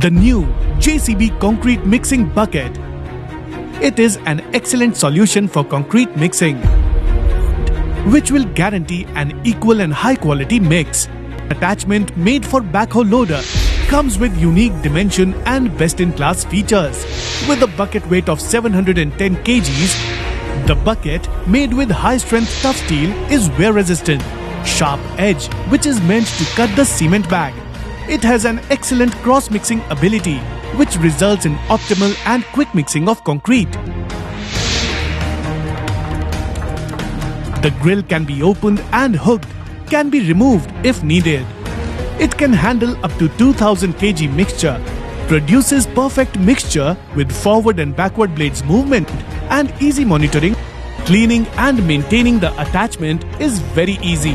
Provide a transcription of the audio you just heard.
The new JCB Concrete Mixing Bucket. It is an excellent solution for concrete mixing, which will guarantee an equal and high quality mix. Attachment made for backhoe loader comes with unique dimension and best-in-class features. With a bucket weight of 710 kgs, the bucket, made with high-strength tough steel, is wear-resistant. Sharp edge, which is meant to cut the cement bag. It has an excellent cross-mixing ability, which results in optimal and quick mixing of concrete. The grill can be opened and hooked, can be removed if needed. It can handle up to 2000 kg mixture, produces perfect mixture with forward and backward blades movement and easy monitoring. Cleaning and maintaining the attachment is very easy.